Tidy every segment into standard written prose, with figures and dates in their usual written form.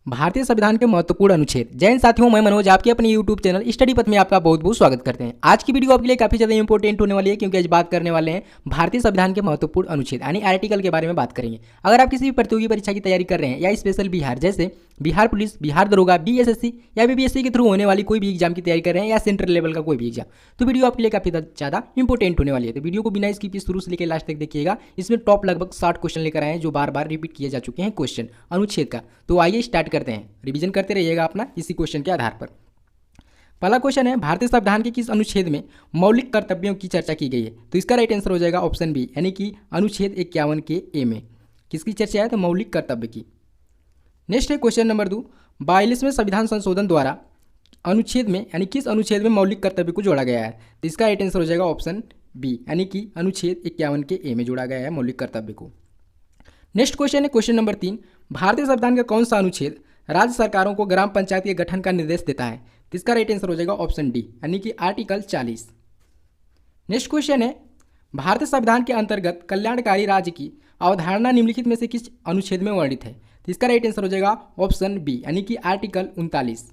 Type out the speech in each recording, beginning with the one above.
भारतीय संविधान के महत्वपूर्ण अनुच्छेद। जय हिंद साथियों, मैं मनोज आपके अपने यूट्यूब चैनल स्टडी पथ में आपका बहुत बहुत स्वागत करते हैं। आज की वीडियो आपके लिए काफी ज्यादा इंपॉर्टेंट होने वाली है, क्योंकि आज बात करने वाले हैं भारतीय संविधान के महत्वपूर्ण अनुच्छेद यानी आर्टिकल के बारे में बात करेंगे। अगर आप किसी भी प्रतियोगी परीक्षा की तैयारी कर रहे हैं या स्पेशल बिहार जैसे बिहार पुलिस, बिहार दरोगा, बीएसएससी या बीपीएससी के थ्रू होने वाली कोई भी एग्जाम की तैयारी कर रहे हैं या सेंट्रल लेवल का कोई भी एग्जाम, तो वीडियो आपके लिए काफी ज्यादा इंपॉर्टेंट होने वाली है। तो वीडियो को बिना स्किप शुरू से लेकर लास्ट तक देखिएगा। इसमें टॉप लगभग 60 क्वेश्चन लेकर आए हैं जो बार बार रिपीट किए जा चुके हैं क्वेश्चन अनुच्छेद का। तो आइए स्टार्ट करते हैं, रिवीजन करते रहिएगा अपना इसी क्वेश्चन के आधार पर। पहला क्वेश्चन है, भारतीय संविधान के किस अनुच्छेद में मौलिक कर्तव्यों की चर्चा की गई है? तो इसका राइट आंसर हो जाएगा ऑप्शन बी, यानी कि अनुच्छेद 51 के ए में किसकी चर्चा है? तो मौलिक कर्तव्य की। नेक्स्ट है क्वेश्चन नंबर 2, 42वें संविधान संशोधन द्वारा अनुच्छेद में यानी किस अनुच्छेद में मौलिक कर्तव्य को जोड़ा गया है? तो इसका राइट आंसर हो जाएगा ऑप्शन बी, यानी कि अनुच्छेद 51 के ए में जोड़ा गया है मौलिक कर्तव्य को। नेक्स्ट क्वेश्चन है क्वेश्चन नंबर 3, भारतीय संविधान का कौन सा अनुच्छेद राज्य सरकारों को ग्राम पंचायत के गठन का निर्देश देता है? तो इसका राइट आंसर हो जाएगा ऑप्शन डी, यानी कि आर्टिकल 40। नेक्स्ट क्वेश्चन है, भारतीय संविधान के अंतर्गत कल्याणकारी राज्य की अवधारणा निम्नलिखित में से किस अनुच्छेद में वर्णित है? तो इसका राइट आंसर हो जाएगा ऑप्शन बी, यानी कि आर्टिकल 39।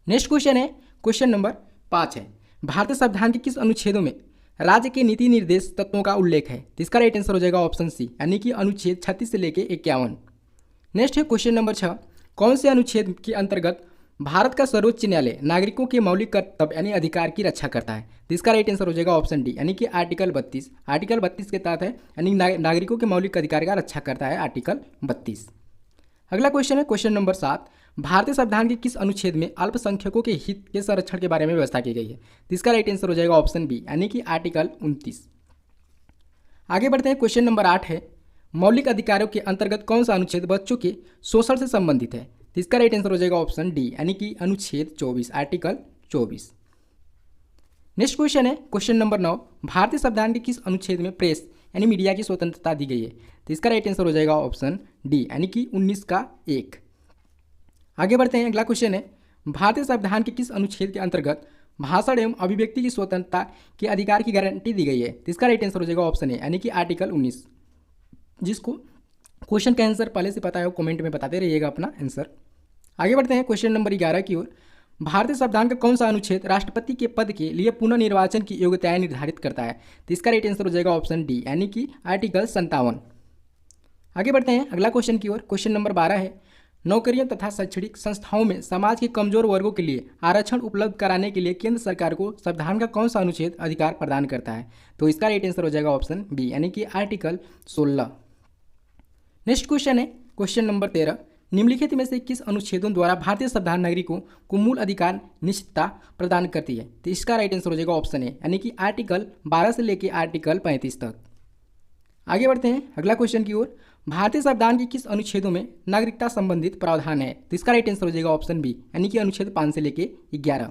नेक्स्ट क्वेश्चन है क्वेश्चन नंबर 5 है, भारतीय संविधान के किस अनुच्छेदों में राज्य के नीति निर्देश तत्वों का उल्लेख है? तो इसका राइट आंसर हो जाएगा ऑप्शन सी, यानी कि अनुच्छेद 36 से लेकर 51। नेक्स्ट है क्वेश्चन नंबर 6, कौन से अनुच्छेद के अंतर्गत भारत का सर्वोच्च न्यायालय नागरिकों के मौलिक कर्तव्य यानी अधिकार की रक्षा करता है? तो इसका राइट आंसर हो जाएगा ऑप्शन डी, यानी कि आर्टिकल 32। आर्टिकल 32 के तहत है, यानी नागरिकों के मौलिक अधिकार का रक्षा करता है आर्टिकल 32। अगला क्वेश्चन है क्वेश्चन नंबर 7, भारतीय संविधान के किस अनुच्छेद में अल्पसंख्यकों के हित के संरक्षण के बारे में व्यवस्था की गई है? तो इसका राइट आंसर हो जाएगा ऑप्शन बी, यानी कि आर्टिकल 29। आगे बढ़ते हैं, क्वेश्चन नंबर 8 है, मौलिक अधिकारों के अंतर्गत कौन सा अनुच्छेद बच्चों के शोषण से संबंधित है? तो इसका राइट आंसर हो जाएगा ऑप्शन डी, यानी कि अनुच्छेद 24, आर्टिकल 24। नेक्स्ट क्वेश्चन है क्वेश्चन नंबर 9, भारतीय संविधान के किस अनुच्छेद में प्रेस यानी मीडिया की स्वतंत्रता दी गई है? तो इसका राइट आंसर हो जाएगा ऑप्शन डी, यानी कि 19 का 1। आगे बढ़ते हैं, अगला क्वेश्चन है, भारतीय संविधान के किस अनुच्छेद के अंतर्गत भाषण एवं अभिव्यक्ति की स्वतंत्रता के अधिकार की गारंटी दी गई है? तो इसका राइट आंसर हो जाएगा ऑप्शन ए, यानी कि आर्टिकल 19। जिसको क्वेश्चन का आंसर पहले से पता है वो कमेंट में बताते रहिएगा अपना आंसर। आगे बढ़ते हैं क्वेश्चन नंबर 11 की ओर, भारतीय संविधान का कौन सा अनुच्छेद राष्ट्रपति के पद के लिए पुनर्निर्वाचन की योग्यताएं निर्धारित करता है? तो इसका राइट आंसर हो जाएगा ऑप्शन डी, यानी कि आर्टिकल 57। आगे बढ़ते हैं अगला क्वेश्चन की ओर, क्वेश्चन नंबर 12 है, नौकरियों तथा शैक्षणिक संस्थाओं में समाज के कमजोर वर्गों के लिए आरक्षण उपलब्ध कराने के लिए केंद्र सरकार को संविधान का कौन सा अनुच्छेद अधिकार प्रदान करता है? तो इसका राइट आंसर हो जाएगा ऑप्शन बी, यानी कि आर्टिकल 16। नेक्स्ट क्वेश्चन है क्वेश्चन नंबर 13, निम्नलिखित में से किस अनुच्छेदों द्वारा भारतीय संविधान नागरिकों को मूल अधिकार निश्चितता प्रदान करती है? तो इसका राइट आंसर हो जाएगा ऑप्शन ए, यानी कि आर्टिकल 12 से लेकर आर्टिकल 35 तक। आगे बढ़ते हैं अगला क्वेश्चन की ओर, भारतीय संविधान के किस अनुच्छेदों में नागरिकता संबंधित प्रावधान है? तो इसका राइट आंसर हो जाएगा ऑप्शन बी, यानी कि अनुच्छेद 5 से लेकर 11।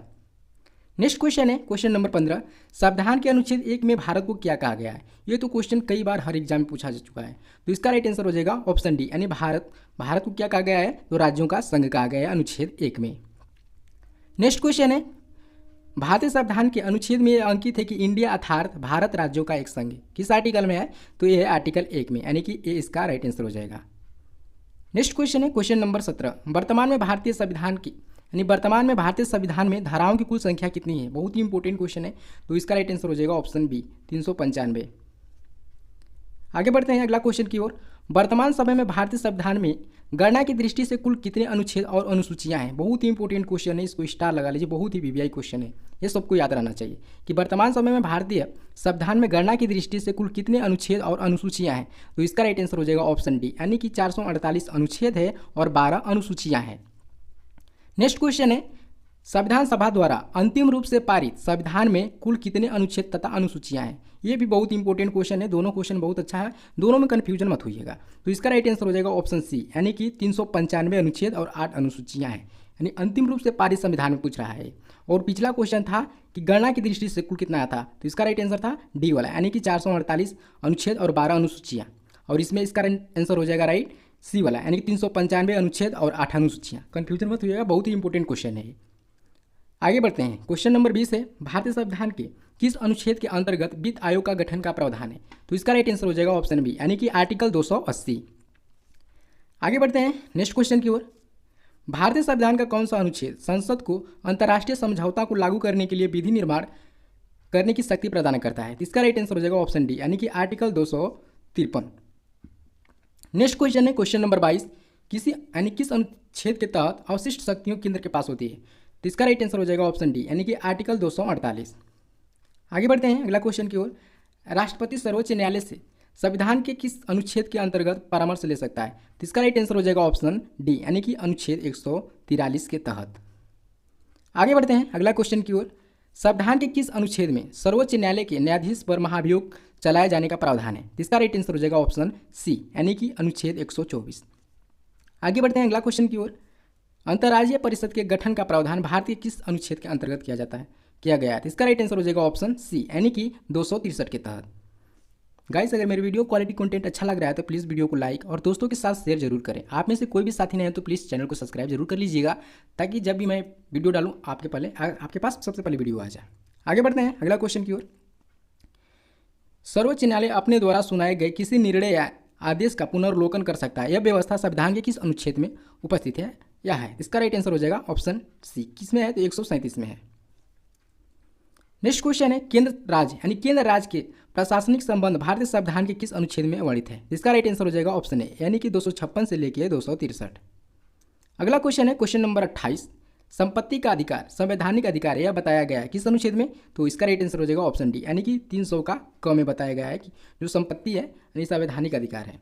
नेक्स्ट क्वेश्चन है क्वेश्चन नंबर 15, संविधान के अनुच्छेद 1 में भारत को क्या कहा गया है? ये तो क्वेश्चन कई बार हर एग्जाम में पूछा जा चुका है। तो इसका राइट आंसर हो जाएगा ऑप्शन डी, यानी भारत को क्या कहा गया है? तो राज्यों का संघ कहा गया है अनुच्छेद 1 में। नेक्स्ट क्वेश्चन है, भारतीय संविधान के अनुच्छेद में अंकित है कि इंडिया अर्थात भारत राज्यों का एक संघ किस आर्टिकल में है? तो ये है आर्टिकल 1 में, यानी कि ये इसका राइट आंसर हो जाएगा। नेक्स्ट क्वेश्चन है क्वेश्चन नंबर 17, वर्तमान में भारतीय संविधान में धाराओं की कुल संख्या कितनी है? बहुत ही इंपॉर्टेंट क्वेश्चन है, तो इसका राइट आंसर हो जाएगा ऑप्शन बी, 395। आगे बढ़ते हैं अगला क्वेश्चन की ओर, वर्तमान समय में भारतीय संविधान में गणना की दृष्टि से कुल कितने अनुच्छेद और अनुसूचियां हैं? बहुत ही इंपॉर्टेंट क्वेश्चन है, इसको स्टार लगा लीजिए, बहुत ही वीवीआई क्वेश्चन है, ये सबको याद रहना चाहिए कि वर्तमान समय में भारतीय संविधान में गणना की दृष्टि से कुल कितने अनुच्छेद और अनुसूचियां हैं? तो इसका राइट आंसर हो जाएगा ऑप्शन डी, यानी कि 448 अनुच्छेद है और 12 अनुसूचियां हैं। नेक्स्ट क्वेश्चन है, संविधान सभा द्वारा अंतिम रूप से पारित संविधान में कुल कितने अनुच्छेद तथा अनुसूचियां हैं? ये भी बहुत इंपॉर्टेंट क्वेश्चन है, दोनों क्वेश्चन बहुत अच्छा है, दोनों में कन्फ्यूजन मत होइएगा। तो इसका राइट आंसर हो जाएगा ऑप्शन सी, यानी कि 395 अनुच्छेद और 8 अनुसूचियां हैं, यानी अंतिम रूप से पारित संविधान में पूछ रहा है। और पिछला क्वेश्चन था कि गणना की दृष्टि से कुल कितना था? तो इसका राइट आंसर था डी वाला, यानी कि 448 अनुच्छेद और 12 अनुसूचियाँ, और इसमें इसका आंसर हो जाएगा राइट सी वाला, यानी कि 395 अनुच्छेद और 8 अनुसूचियाँ। कन्फ्यूजन मत होइएगा, बहुत ही इंपॉर्टेंट क्वेश्चन है। आगे बढ़ते हैं, क्वेश्चन नंबर 20 है, भारतीय संविधान के किस अनुच्छेद के अंतर्गत वित्त आयोग का गठन का प्रावधान है? तो इसका राइट आंसर हो जाएगा ऑप्शन बी, यानी कि आर्टिकल 280। आगे बढ़ते हैं नेक्स्ट क्वेश्चन की ओर, भारतीय संविधान का कौन सा अनुच्छेद संसद को अंतर्राष्ट्रीय समझौता को लागू करने के लिए विधि निर्माण करने की शक्ति प्रदान करता है? इसका राइट आंसर हो जाएगा ऑप्शन डी, यानी कि आर्टिकल 253। नेक्स्ट क्वेश्चन है क्वेश्चन नंबर 22, किस अनुच्छेद के तहत अवशिष्ट शक्तियों केंद्र के पास होती है? तो इसका राइट आंसर हो जाएगा ऑप्शन डी, यानी कि आर्टिकल 248। आगे बढ़ते हैं अगला क्वेश्चन की ओर। राष्ट्रपति सर्वोच्च न्यायालय से संविधान के किस अनुच्छेद के अंतर्गत परामर्श ले सकता है? तो इसका राइट आंसर हो जाएगा ऑप्शन डी, यानी कि अनुच्छेद 143 के तहत। आगे बढ़ते हैं अगला क्वेश्चन की ओर। संविधान के किस अनुच्छेद में सर्वोच्च न्यायालय के न्यायाधीश पर महाभियोग चलाए जाने का प्रावधान है? इसका राइट आंसर हो जाएगा ऑप्शन सी, यानी कि अनुच्छेद 124। आगे बढ़ते हैं अगला क्वेश्चन की ओर। अंतर्राज्यीय परिषद के गठन का प्रावधान भारतीय किस अनुच्छेद के अंतर्गत किया गया है? इसका राइट आंसर हो जाएगा ऑप्शन सी, यानी कि 263 के तहत। गाइस, अगर मेरे वीडियो क्वालिटी कंटेंट अच्छा लग रहा है तो प्लीज़ वीडियो को लाइक और दोस्तों के साथ शेयर जरूर करें। आप में से कोई भी साथी नहीं है तो प्लीज़ चैनल को सब्सक्राइब जरूर कर लीजिएगा, ताकि जब भी मैं वीडियो डालूं आपके पास सबसे पहले वीडियो आ जाए। आगे बढ़ते हैं अगला क्वेश्चन की ओर। सर्वोच्च न्यायालय अपने द्वारा सुनाए गए किसी निर्णय या आदेश का पुनर्लोकन कर सकता है। यह व्यवस्था संविधान के किस अनुच्छेद में उपस्थित है या है? इसका राइट आंसर हो जाएगा ऑप्शन सी। किसमें है? तो 137 में है। नेक्स्ट क्वेश्चन है केंद्र राज्य यानी केंद्र राज्य के प्रशासनिक संबंध भारतीय संविधान के किस अनुच्छेद में वर्णित है? इसका राइट आंसर हो जाएगा ऑप्शन ए, यानी कि 256 से लेकर 263। अगला क्वेश्चन है क्वेश्चन नंबर 28, संपत्ति का अधिकार संवैधानिक अधिकार है, यह बताया गया है किस अनुच्छेद में? तो इसका राइट आंसर हो जाएगा ऑप्शन डी, यानी कि 300 का क में बताया गया है कि जो संपत्ति है यानी संवैधानिक अधिकार है।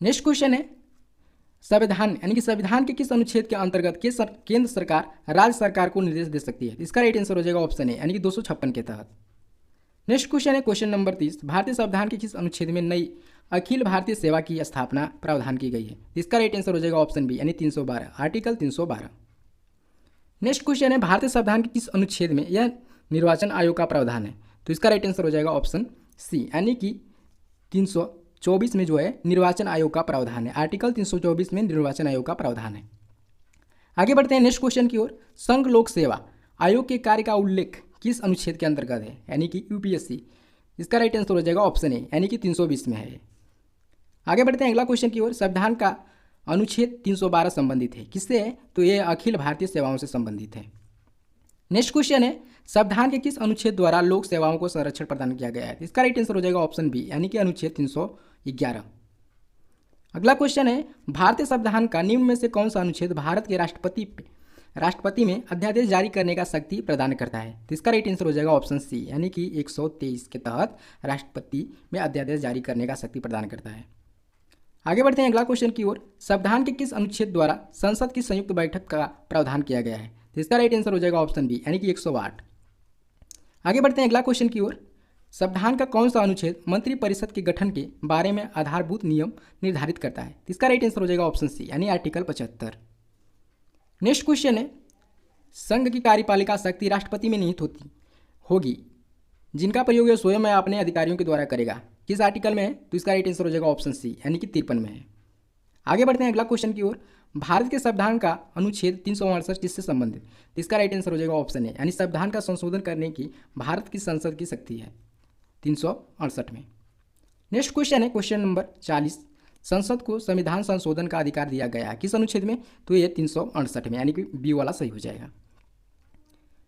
नेक्स्ट क्वेश्चन है संविधान यानी कि संविधान के किस अनुच्छेद के अंतर्गत केंद्र सरकार राज्य सरकार को निर्देश दे सकती है? इसका राइट आंसर हो जाएगा ऑप्शन ए, यानी कि 256 के तहत। नेक्स्ट क्वेश्चन है क्वेश्चन नंबर 30, भारतीय संविधान के किस अनुच्छेद में नई अखिल भारतीय सेवा की स्थापना प्रावधान की गई है? इसका राइट आंसर हो जाएगा ऑप्शन बी, यानी 312, आर्टिकल 312। नेक्स्ट क्वेश्चन है भारतीय संविधान के किस अनुच्छेद में यह निर्वाचन आयोग का प्रावधान है? तो इसका राइट आंसर हो जाएगा ऑप्शन सी, यानी कि 324 में जो है निर्वाचन आयोग का प्रावधान है। आर्टिकल 324 में निर्वाचन आयोग का प्रावधान है। आगे बढ़ते हैं नेक्स्ट क्वेश्चन की ओर। संघ लोक सेवा आयोग के कार्य का उल्लेख किस अनुच्छेद के अंतर्गत है? यानी कि यूपीएससी। इसका राइट आंसर हो जाएगा ऑप्शन ए, यानी कि 320 में है। आगे बढ़ते हैं अगला क्वेश्चन की ओर। संविधान का अनुच्छेद 312 संबंधित है किससे है? तो ये अखिल भारतीय सेवाओं से संबंधित है। नेक्स्ट क्वेश्चन है संविधान के किस अनुच्छेद द्वारा लोक सेवाओं को संरक्षण प्रदान किया गया है? इसका राइट आंसर हो जाएगा ऑप्शन बी, यानी कि अनुच्छेद 311। अगला क्वेश्चन है भारतीय संविधान का निम्न में से कौन सा अनुच्छेद भारत के राष्ट्रपति में अध्यादेश जारी करने का शक्ति प्रदान करता है? तो इसका राइट आंसर हो जाएगा ऑप्शन सी, यानी कि 123 के तहत राष्ट्रपति में अध्यादेश जारी करने का शक्ति प्रदान करता है। आगे बढ़ते हैं अगला क्वेश्चन की ओर। संविधान के किस अनुच्छेद द्वारा संसद की संयुक्त बैठक का प्रावधान किया गया है? तो इसका राइट आंसर हो जाएगा ऑप्शन बी, यानी कि 108। आगे बढ़ते हैं अगला क्वेश्चन की ओर। संविधान का कौन सा अनुच्छेद मंत्रिपरिषद के गठन के बारे में आधारभूत नियम निर्धारित करता है? तो इसका राइट आंसर हो जाएगा ऑप्शन सी, यानी आर्टिकल 75। नेक्स्ट क्वेश्चन है संघ की कार्यपालिका शक्ति राष्ट्रपति में निहित होगी जिनका प्रयोग यह स्वयं अपने अधिकारियों के द्वारा करेगा। किस आर्टिकल में है? तो इसका राइट आंसर हो जाएगा ऑप्शन सी, यानी कि 53 में है। आगे बढ़ते हैं अगला क्वेश्चन की ओर। भारत के संविधान का अनुच्छेद 368 किससे संबंधित? इसका राइट आंसर हो जाएगा ऑप्शन ए, यानी संविधान का संशोधन करने की भारत की संसद की शक्ति है 368 में। नेक्स्ट क्वेश्चन है क्वेश्चन नंबर 40, संसद को संविधान संशोधन का अधिकार दिया गया है किस अनुच्छेद में? तो ये 368 में, यानी कि बी वाला सही हो जाएगा।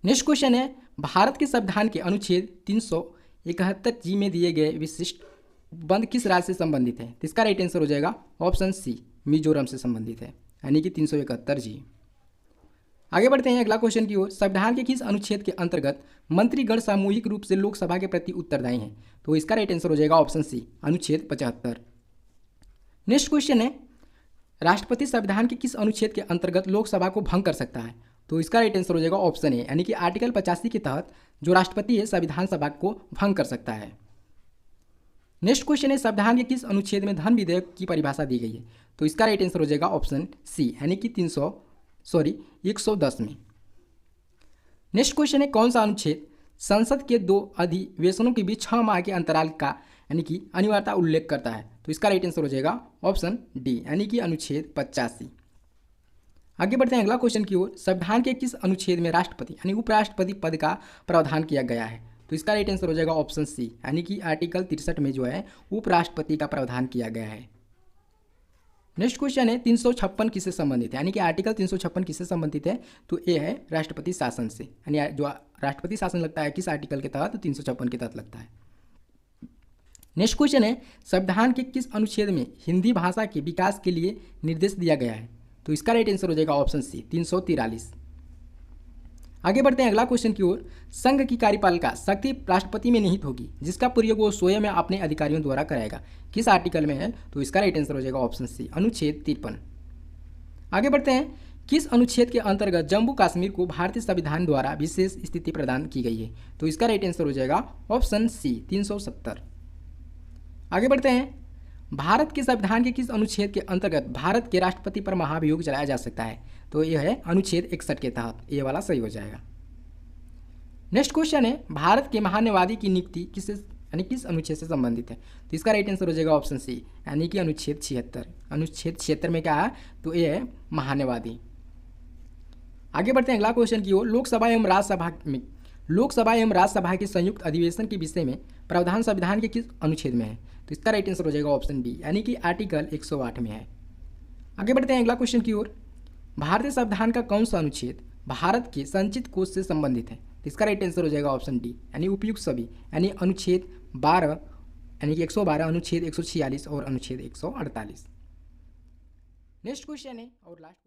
नेक्स्ट क्वेश्चन है भारत के संविधान के अनुच्छेद 371 जी में दिए गए विशिष्ट बंद किस राज्य से संबंधित है? तो इसका राइट आंसर हो जाएगा ऑप्शन सी, मिजोरम से संबंधित है, यानी कि 371 जी। आगे बढ़ते हैं अगला क्वेश्चन की ओर। संविधान के किस अनुच्छेद के अंतर्गत मंत्रीगण सामूहिक रूप से लोकसभा के प्रति उत्तरदायी हैं? तो इसका राइट आंसर हो जाएगा ऑप्शन सी, अनुच्छेद 75। नेक्स्ट क्वेश्चन है राष्ट्रपति संविधान के किस अनुच्छेद के अंतर्गत लोकसभा को भंग कर सकता है? तो इसका राइट आंसर हो जाएगा ऑप्शन ए, यानी कि आर्टिकल 85 के तहत जो राष्ट्रपति है संविधान सभा को भंग कर सकता है। नेक्स्ट क्वेश्चन है संविधान के किस अनुच्छेद में धन विधेयक की परिभाषा दी गई है? तो इसका राइट आंसर हो जाएगा ऑप्शन सी, यानी कि 110 में। नेक्स्ट क्वेश्चन है कौन सा अनुच्छेद संसद के दो अधिवेशनों के बीच 6 माह के अंतराल का यानी कि अनिवार्यता उल्लेख करता है? तो इसका राइट आंसर हो जाएगा ऑप्शन डी, यानी कि अनुच्छेद 85। आगे बढ़ते हैं अगला क्वेश्चन की ओर। संविधान के किस अनुच्छेद में राष्ट्रपति यानी उपराष्ट्रपति पद का प्रावधान किया गया है? तो इसका राइट आंसर हो जाएगा ऑप्शन सी, यानी कि आर्टिकल 63 में जो है उपराष्ट्रपति का प्रावधान किया गया है। नेक्स्ट क्वेश्चन है 356 किससे संबंधित है, यानी कि आर्टिकल 356 किससे संबंधित है, तो ये है राष्ट्रपति शासन से, यानी जो राष्ट्रपति शासन लगता है किस आर्टिकल के तहत, तो 356 के तहत लगता है। नेक्स्ट क्वेश्चन है संविधान के किस अनुच्छेद में हिंदी भाषा के विकास के लिए निर्देश दिया गया है, तो इसका राइट आंसर हो जाएगा ऑप्शन सी 343। आगे बढ़ते हैं अगला क्वेश्चन की ओर। संघ की कार्यपालिका शक्ति राष्ट्रपति में निहित होगी जिसका प्रयोग वो स्वयं में अपने अधिकारियों द्वारा कराएगा, किस आर्टिकल में है, तो इसका राइट आंसर हो जाएगा ऑप्शन सी अनुच्छेद 53। आगे बढ़ते हैं किस अनुच्छेद के अंतर्गत जम्मू कश्मीर को भारतीय संविधान द्वारा विशेष स्थिति प्रदान की गई है, तो इसका राइट आंसर हो जाएगा ऑप्शन सी 370। आगे बढ़ते हैं भारत के संविधान के किस अनुच्छेद के अंतर्गत भारत के राष्ट्रपति पर महाभियोग चलाया जा सकता है, तो यह है अनुच्छेद 61 के तहत, ये वाला सही हो जाएगा। नेक्स्ट क्वेश्चन है भारत के महान्यवादी की नियुक्ति किस यानी किस अनुच्छेद से संबंधित है, तो इसका राइट आंसर हो जाएगा ऑप्शन सी यानी कि अनुच्छेद 76। अनुच्छेद 76 में क्या है, तो ये है महान्यवादी। आगे बढ़ते हैं अगला क्वेश्चन की ओर। लोकसभा एवं राज्यसभा के संयुक्त अधिवेशन के विषय में प्रावधान संविधान के किस अनुच्छेद में है, तो इसका राइट आंसर हो जाएगा ऑप्शन बी यानी कि आर्टिकल 108 में है। आगे बढ़ते हैं अगला क्वेश्चन की ओर। भारतीय संविधान का कौन सा अनुच्छेद भारत के संचित कोष से संबंधित है, तो इसका राइट आंसर हो जाएगा ऑप्शन डी यानी उपयुक्त सभी, यानी अनुच्छेद 12 यानी कि 112, अनुच्छेद 146 और अनुच्छेद 148। नेक्स्ट क्वेश्चन है और लास्ट